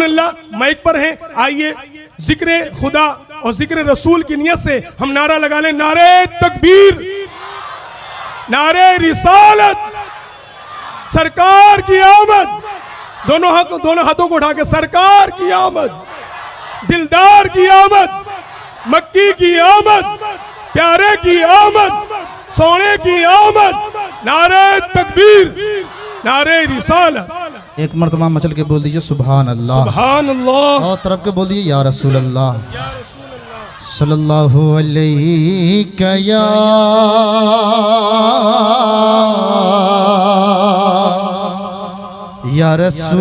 अल्लाह, mic पर हैं, आइए जिक्र खुदा और जिक्र रसूल की नियत से हम नारा लगा लें। नारे तकबीर, नारे रिसालत, सरकार की आमद। दोनों हाथों को उठा के सरकार की आमद, दिलदार की आमद, मक्की की आमद, प्यारे की आमद, सोने की आमद। नारे तकबीर, नारे रिसालत। एक मर्तबा मचल के बोल दीजिए सुभान अल्लाह, सुभान अल्लाह। और तरफ के बोल दीजिए या रसूल अल्लाह सल्लल्लाहु अलैहि या रसूल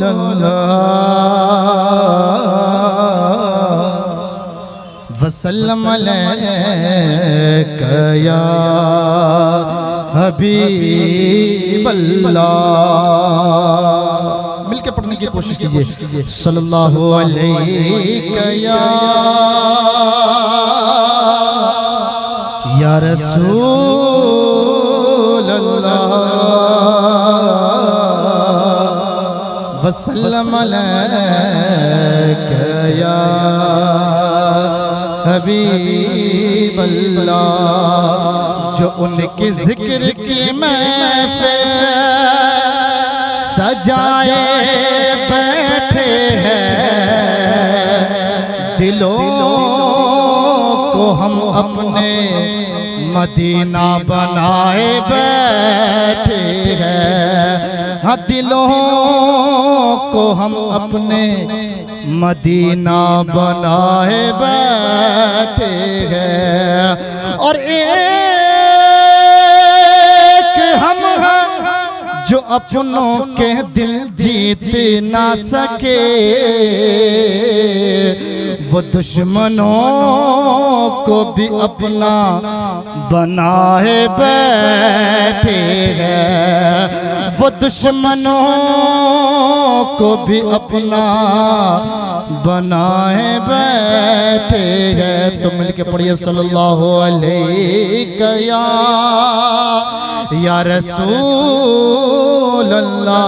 अल्लाह वसल्लम अलैका या हबीब अल्लाह। मिलके पढ़ने की कोशिश कीजिए। सल्लल्लाहु अलैहि या रसूल अल्लाह वसल्लम अलैका या हबीब अल्लाह। जो उनके जिक्र की महफिल सजाए बैठे हैं, दिलों को हम अपने मदीना बनाए बैठे हैं। हाँ, दिलों को हम अपने मदीना बनाए बैठे हैं। और एक हम हैं जो अपनों के दिल जीत ना सके, वो दुश्मनों को भी अपना बनाए बैठे हैं। वो दुश्मनों को भी अपना बनाए बैठे हैं। तो मिलके पढ़िए सल्लल्लाहु अलैहि या रसूल अल्लाह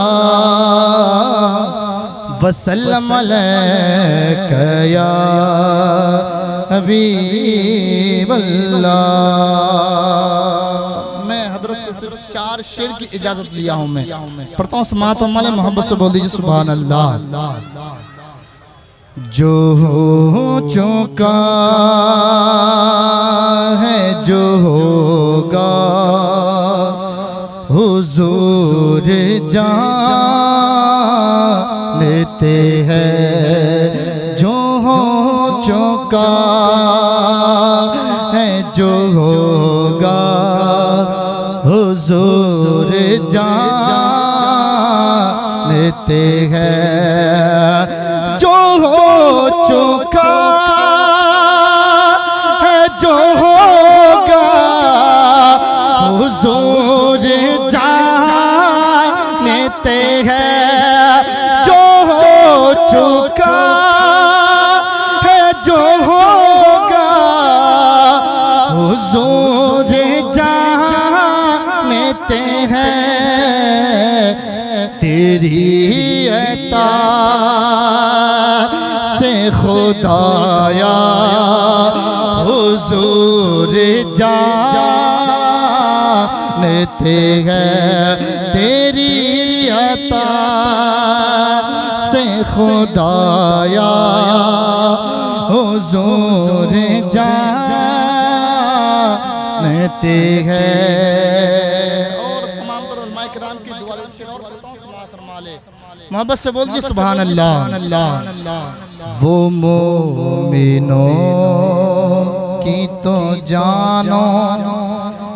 वसल्लम अलैका या हबीब अल्लाह। मैं हजरत से सिर्फ 4 शेर की इजाजत लिया हूं। मैं पढ़ता हूँ, समात वाले मोहब्बत से बोल दीजिए सुभान अल्लाह। जो हो चुका है जो होगा हुजूर जानते हैं। जो हो चुका है जो होगा हुजूर जानते हैं। जो हो चुका है जो होगा हुजूर जानते हैं। जो हो चुका है जो होगा हुजूर जानते हैं। तेरी अता से खुदाया हुजूर जानते हैं। तेरी अता से खुदाया हुजूर जानते हैं। और तमाम उलमाए किराम की दुआ मोहब्बत से बोल दीजिए सुभान अल्लाह। वो मोमिनों की तो जानो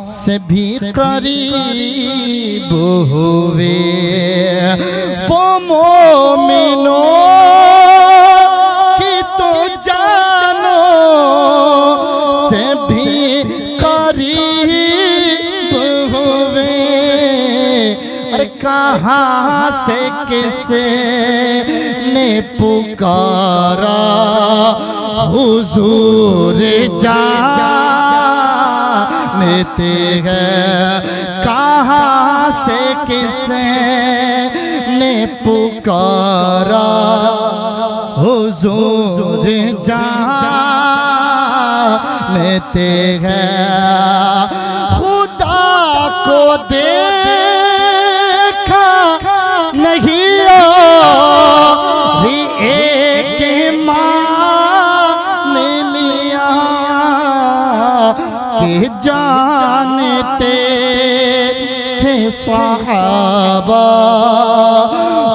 से भी करीब हुए। वो मोमिनों की तो जानो से भी करीब हुए। अरे कहाँ से किसे ने पुकारा हुजूर जानते हैं। कहाँ से किसे ने पुकारा हुजूर जानते हैं। खुदा को देखा नहीं और एक मान लिया कि जानते थे सहाबा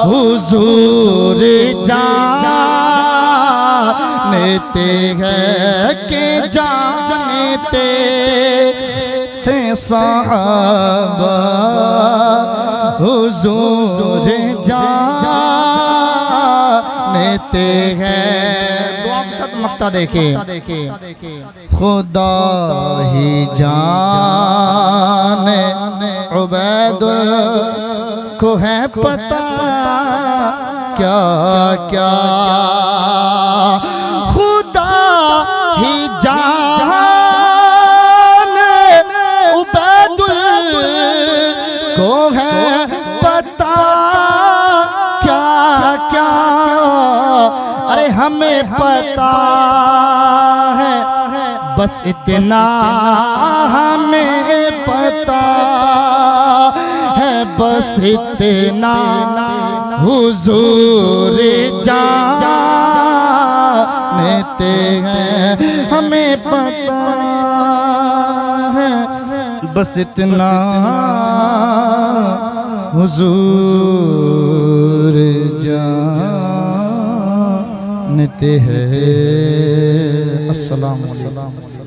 हुजूर जानते हैं कि जानते थे सहाबा हुजूर जानते हैं। दुआ के साथ मक्ता देखे खुदा ही जाने उबैदुल को है पता क्या क्या। खुदा ही जाने उबैदुल को है पता क्या क्या। अरे हमें पता है बस इतना हमें पता है बस इतना हुजूर जानते हैं। हमें पता है बस इतना हुजूर जानते हैं। अस्सलाम वालेकुम।